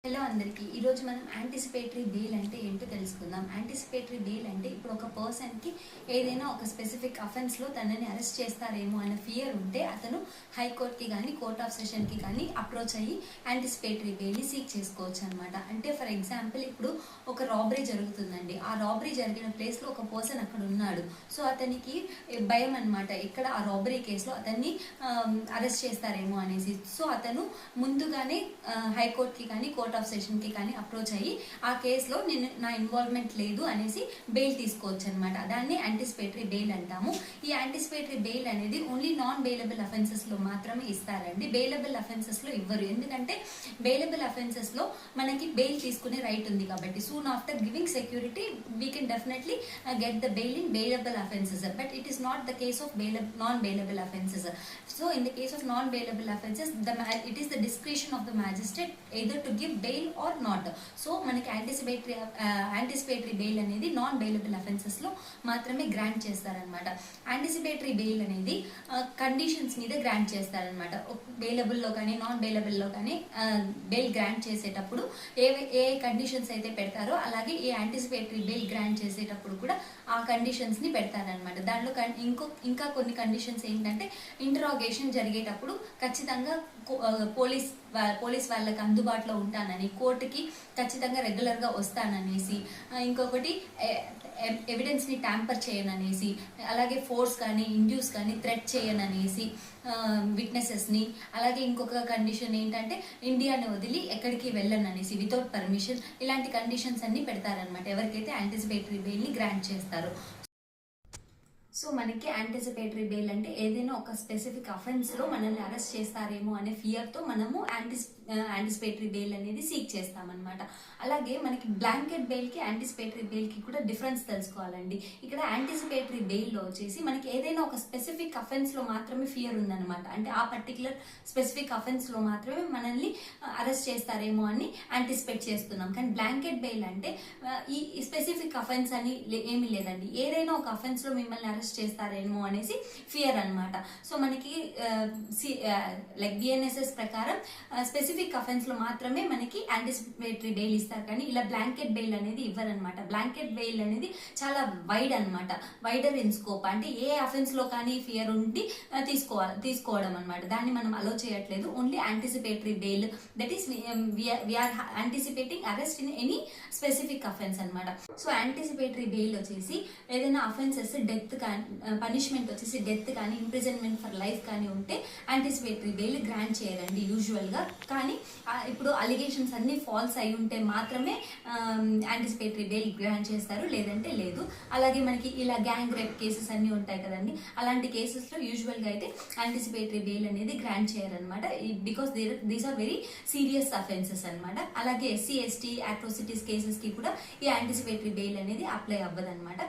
Hello అందరికీ ఈరోజు మనం యాంటిసిపేటరీ బెయిల్ అంటే ఏంటో తెలుసుకుందాం. యాంటిసిపేటరీ బెయిల్ అంటే ఇప్పుడు ఒక పర్సన్కి ఏదైనా ఒక స్పెసిఫిక్ అఫెన్స్లో తనని అరెస్ట్ చేస్తారేమో అనే ఫియర్ ఉంటే అతను హైకోర్టుకి కానీ కోర్ట్ ఆఫ్ సెషన్కి కానీ అప్రోచ్ అయ్యి యాంటిసిపేటరీ బెయిల్ని సీక్ చేసుకోవచ్చు అనమాట. అంటే ఫర్ ఎగ్జాంపుల్ ఇప్పుడు ఒక రాబరీ జరుగుతుందండి. ఆ రాబరీ జరిగిన ప్లేస్లో ఒక పర్సన్ అక్కడ ఉన్నాడు. సో అతనికి భయం అనమాట, ఇక్కడ ఆ రాబరీ కేసులో అతన్ని అరెస్ట్ చేస్తారేమో అనేసి. సో అతను ముందుగానే హైకోర్టుకి కానీ కోర్ట్ ఆఫ్ సెషన్ కి కానీ అప్రోచ్ అయ్యి ఆ కేసులో నేను నా ఇన్వాల్వ్మెంట్ లేదు అనేసి బెయిల్ తీసుకోవచ్చు అనమాట. దాన్ని యాంటిసిపేటరీ బెయిల్ అంటాము. ఈ యాంటిసిపేటరీ బెయిల్ అనేది ఓన్లీ నాన్ బెయిలబుల్ అఫెన్సెస్ లో మాత్రమే ఇస్తారండి. బెయిలబుల్ అఫెన్సెస్ లో ఇవ్వరు. ఎందుకంటే బెయిలబుల్ అఫెన్సెస్ లో మనకి బెయిల్ తీసుకునే రైట్ ఉంది కాబట్టి soon after giving security we can definitely get the bail in bailable offences, but it is not the case of non bailable offences. So in the case of non-bailable offences, it is the discretion of the magistrate either to give bail or not. So మనకి anticipatory bail అనేది non bailable offences లో మాత్రమే grant చేస్తారనమాట. Anticipatory bail అనేది conditions మీద grant చేస్తారనమాట. Bailable లో కానీ నాన్ బెయిలబుల్ లో కానీ బెయిల్ గ్రాంట్ చేసేటప్పుడు ఏ కండిషన్స్ అయితే పెడతారో అలాగే ఈ యాంటిసిపేటరీ బెయిల్ గ్రాంట్ చేసేటప్పుడు కూడా ఆ కండిషన్స్ ని పెడతారనమాట. దాంట్లో ఇంకా కొన్ని కండిషన్స్ ఏంటంటే ఇంటరాగేషన్ జరిగేటప్పుడు ఖచ్చితంగా పోలీస్ వాళ్ళకి అందుబాటులో ఉంటానని, కోర్టుకి ఖచ్చితంగా రెగ్యులర్ గా వస్తాననేసి, ఇంకొకటి ఎవిడెన్స్ ని ట్యాంపర్ చేయననేసి, అలాగే ఫోర్స్ కానీ ఇండ్యూస్ కానీ థ్రెట్ చేయననేసి విట్నెసెస్ ని, అలాగే ఇంకొక కండిషన్ ఏంటంటే ఇండియాని వదిలి ఎక్కడికి వెళ్ళననేసి వితౌట్ పర్మిషన్. ఇలాంటి కండిషన్స్ అన్ని పెడతారనమాట ఎవరికైతే యాంటిసిపేటరీ బెయిల్ ని గ్రాంట్ చేస్తారో. సో మనకి యాంటిసిపేటరీ బెయిల్ అంటే ఏదైనా ఒక స్పెసిఫిక్ అఫెన్స్ లో మనల్ని అరెస్ట్ చేస్తారేమో అనే ఫియర్ తో మనము యాంటిసిపేటరీ బెయిల్ అనేది సీక్ చేస్తామన్నమాట. అలాగే మనకి బ్లాంకెట్ బెయిల్ కి యాంటిసిపేటరీ బెయిల్ కి కూడా డిఫరెన్స్ తెలుసుకోవాలండి. ఇక్కడ యాంటిసిపేటరీ బెయిల్ లో వచ్చేసి మనకి ఏదైనా ఒక స్పెసిఫిక్ అఫెన్స్ లో మాత్రమే ఫియర్ ఉందన్నమాట. అంటే ఆ పర్టికులర్ స్పెసిఫిక్ అఫెన్స్ లో మాత్రమే మనల్ని అరెస్ట్ చేస్తారేమో అని యాంటిసిపేట్ చేస్తున్నాం. కానీ బ్లాంకెట్ బెయిల్ అంటే ఈ స్పెసిఫిక్ అఫెన్స్ అని ఏమీ లేదండి. ఏదైనా ఒక అఫెన్స్ లో మిమ్మల్ని అరెస్ట్ చేస్తారేమో అనేసి ఫియర్ అనమాట. సో మనకి లైక్ బిఎన్ఎస్ఎస్ ప్రకారం స్పెసిఫిక్ అఫెన్స్ లో మాత్రమే మనకి యాంటిసిపేటరీ బెయిల్ ఇస్తారు, కానీ ఇలా బ్లాంకెట్ బెయిల్ అనేది ఇవ్వరనమాట. బ్లాంకెట్ బెయిల్ అనేది చాలా వైడ్ అనమాట, వైడర్ ఇన్ స్కోప్. అంటే ఏ అఫెన్స్ లో కానీ ఫియర్ ఉండి తీసుకోవడం అనమాట. దాన్ని మనం అలో చేయట్లేదు. Only anticipatory bail, that is we're anticipating arrest in any specific offence అనమాట. సో యాంటిసిపేటరీ బెయిల్ వచ్చేసి ఏదైనా అఫెన్సెస్ డెత్ కానీ పనిష్మెంట్ వచ్చేసి డెత్ కానీ ఇంప్రిజన్మెంట్ ఫర్ లైఫ్ కానీ ఉంటే యాంటిసిపేటరీ బెయిల్ గ్రాంట్ చేయరండి యూజువల్ గా. కానీ ఇప్పుడు అలిగేషన్స్ అన్ని ఫాల్స్ అయి ఉంటే మాత్రమే యాంటిసిపేటరీ బెయిల్ గ్రాంట్ చేస్తారు, లేదంటే లేదు. అలాగే మనకి ఇలా గ్యాంగ్ రేప్ కేసెస్ అన్ని ఉంటాయి కదండి, అలాంటి కేసెస్ లో యూజువల్ గా అయితే యాంటిసిపేటరీ బెయిల్ అనేది గ్రాంట్ చేయరనమాట. Because these are very serious offences అనమాట. అలాగే ఎస్సీ ఎస్టీ అట్రోసిటీస్ కేసెస్ కి కూడా ఈ యాంటిసిపేటరీ బెయిల్ అనేది అప్లై అవ్వదన్నమాట.